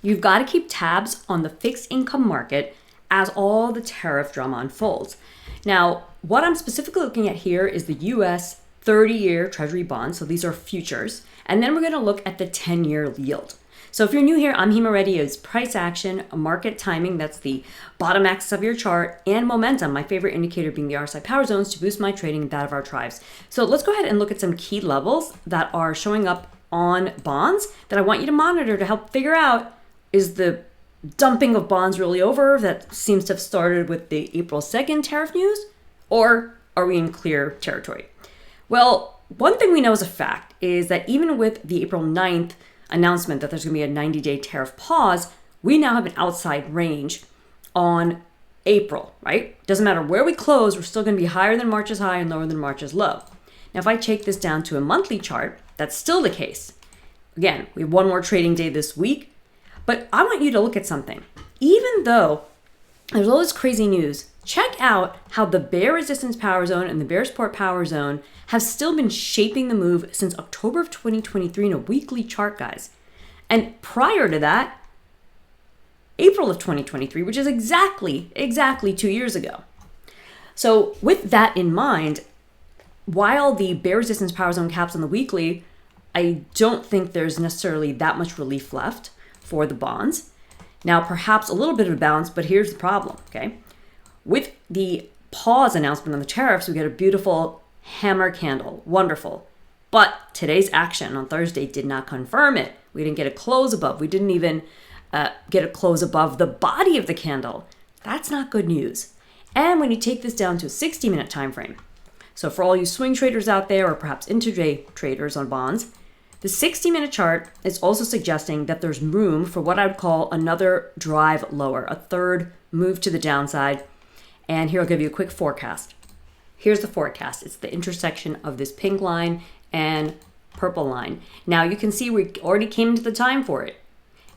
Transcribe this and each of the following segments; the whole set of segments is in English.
you've got to keep tabs on the fixed income market as all the tariff drama unfolds. Now, what I'm specifically looking at here is the US 30-year Treasury bond. So these are futures. And then we're going to look at the 10-year yield. So if you're new here, I'm Hima Reddy. It's price action, market timing, that's the bottom axis of your chart, and momentum, my favorite indicator being the RSI power zones to boost my trading and that of our tribes. So let's go ahead and look at some key levels that are showing up on bonds that I want you to monitor to help figure out, is the dumping of bonds really over that seems to have started with the April 2nd tariff news, or are we in clear territory? Well, one thing we know as a fact is that even with the April 9th announcement that there's going to be a 90-day tariff pause, we now have an outside range on April, right? Doesn't matter where we close, we're still going to be higher than March's high and lower than March's low. Now, if I take this down to a monthly chart, that's still the case. Again, we have one more trading day this week, but I want you to look at something. Even though there's all this crazy news, check out how the bear resistance power zone and the bear support power zone have still been shaping the move since October of 2023 in a weekly chart, guys. And prior to that, April of 2023, which is exactly 2 years ago. So with that in mind, while the bear resistance power zone caps on the weekly, I don't think there's necessarily that much relief left for the bonds. Now, perhaps a little bit of a balance, but here's the problem, okay? With the pause announcement on the tariffs, we get a beautiful hammer candle, wonderful. But today's action on Thursday did not confirm it. We didn't get a close above. We didn't even get a close above the body of the candle. That's not good news. And when you take this down to a 60-minute time frame, so for all you swing traders out there, or perhaps intraday traders on bonds, the 60-minute chart is also suggesting that there's room for what I would call another drive lower, a third move to the downside. And here I'll give you a quick forecast. Here's the forecast. It's the intersection of this pink line and purple line. Now you can see we already came into the time for it.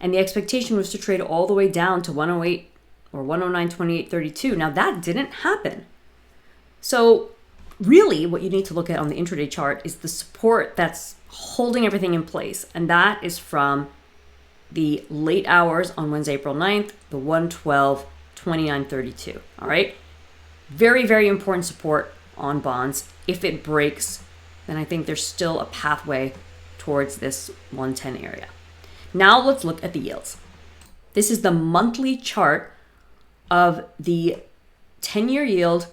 And the expectation was to trade all the way down to 108 or 109.28.32. Now that didn't happen. So really what you need to look at on the intraday chart is the support that's holding everything in place. And that is from the late hours on Wednesday, April 9th, the 112.29.32. All right. Very, very important support on bonds. If it breaks, then I think there's still a pathway towards this 110 area. Now let's look at the yields. This is the monthly chart of the 10-year yield.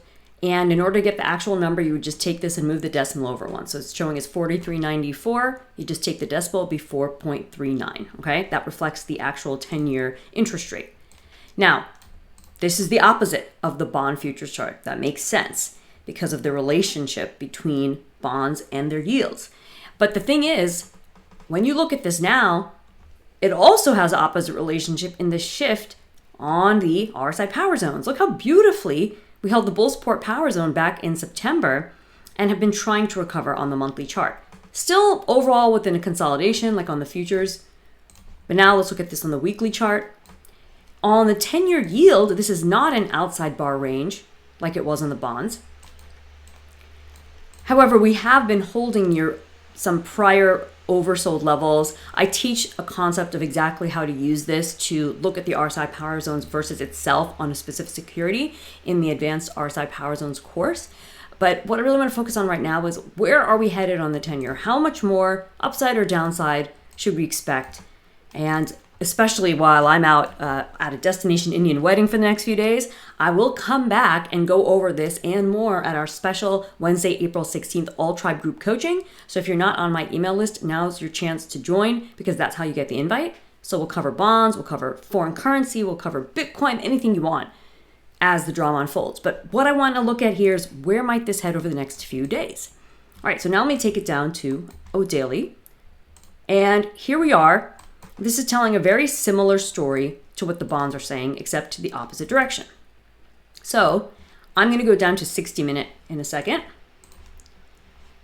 And in order to get the actual number, you would just take this and move the decimal over one. So it's showing as 43.94. You just take the decimal, be 4.39. Okay, that reflects the actual 10-year interest rate. Now, this is the opposite of the bond futures chart. That makes sense because of the relationship between bonds and their yields. But the thing is, when you look at this now, it also has an opposite relationship in the shift on the RSI power zones. Look how beautifully we held the bull support power zone back in September and have been trying to recover on the monthly chart. Still overall within a consolidation like on the futures. But now let's look at this on the weekly chart. On the 10-year yield, this is not an outside bar range like it was on the bonds. However, we have been holding near some prior oversold levels. I teach a concept of exactly how to use this to look at the RSI power zones versus itself on a specific security in the advanced RSI power zones course. But what I really want to focus on right now is where are we headed on the 10-year? How much more upside or downside should we expect? And especially while I'm out at a destination Indian wedding for the next few days, I will come back and go over this and more at our special Wednesday, April 16th All Tribe Group Coaching. So if you're not on my email list, now's your chance to join because that's how you get the invite. So we'll cover bonds, we'll cover foreign currency, we'll cover Bitcoin, anything you want as the drama unfolds. But what I want to look at here is where might this head over the next few days? All right, so now let me take it down to daily. And here we are. This is telling a very similar story to what the bonds are saying, except to the opposite direction. So I'm going to go down to 60-minute in a second.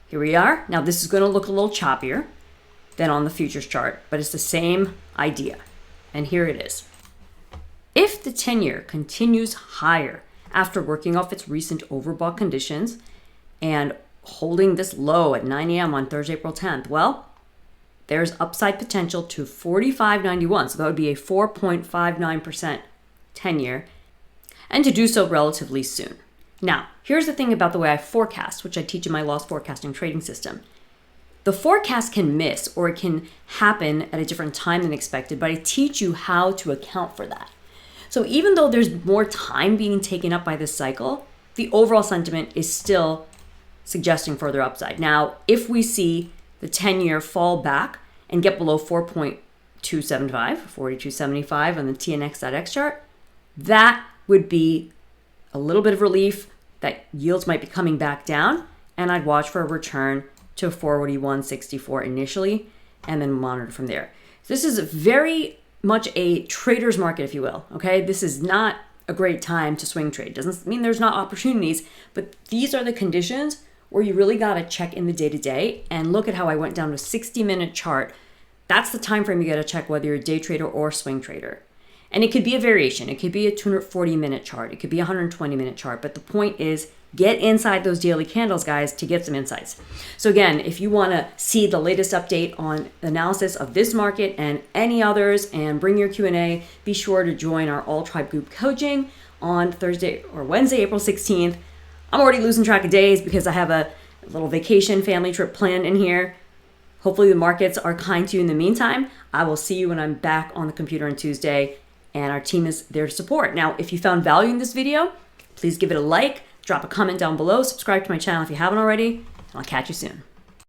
Here we are. Now this is going to look a little choppier than on the futures chart, but it's the same idea. And here it is. If the 10-year continues higher after working off its recent overbought conditions and holding this low at 9 a.m. on Thursday, April 10th, well, there's upside potential to 45.91. So that would be a 4.59% 10-year, and to do so relatively soon. Now, here's the thing about the way I forecast, which I teach in my loss forecasting trading system. The forecast can miss or it can happen at a different time than expected, but I teach you how to account for that. So even though there's more time being taken up by this cycle, the overall sentiment is still suggesting further upside. Now, if we see the 10-year fall back and get below 4.275, 42.75 on the TNX.X chart, that would be a little bit of relief that yields might be coming back down, and I'd watch for a return to 41.64 initially and then monitor from there. This is very much a trader's market, if you will, okay? This is not a great time to swing trade. Doesn't mean there's not opportunities, but these are the conditions where you really got to check in the day-to-day and look at how I went down to a 60-minute chart. That's the time frame you got to check whether you're a day trader or swing trader. And it could be a variation. It could be a 240-minute chart. It could be a 120-minute chart. But the point is, get inside those daily candles, guys, to get some insights. So again, if you want to see the latest update on analysis of this market and any others and bring your Q&A, be sure to join our All Tribe Group coaching on Thursday or Wednesday, April 16th. I'm already losing track of days because I have a little vacation family trip planned in here. Hopefully the markets are kind to you in the meantime. I will see you when I'm back on the computer on Tuesday, and our team is there to support. Now, if you found value in this video, please give it a like, drop a comment down below, subscribe to my channel if you haven't already, and I'll catch you soon.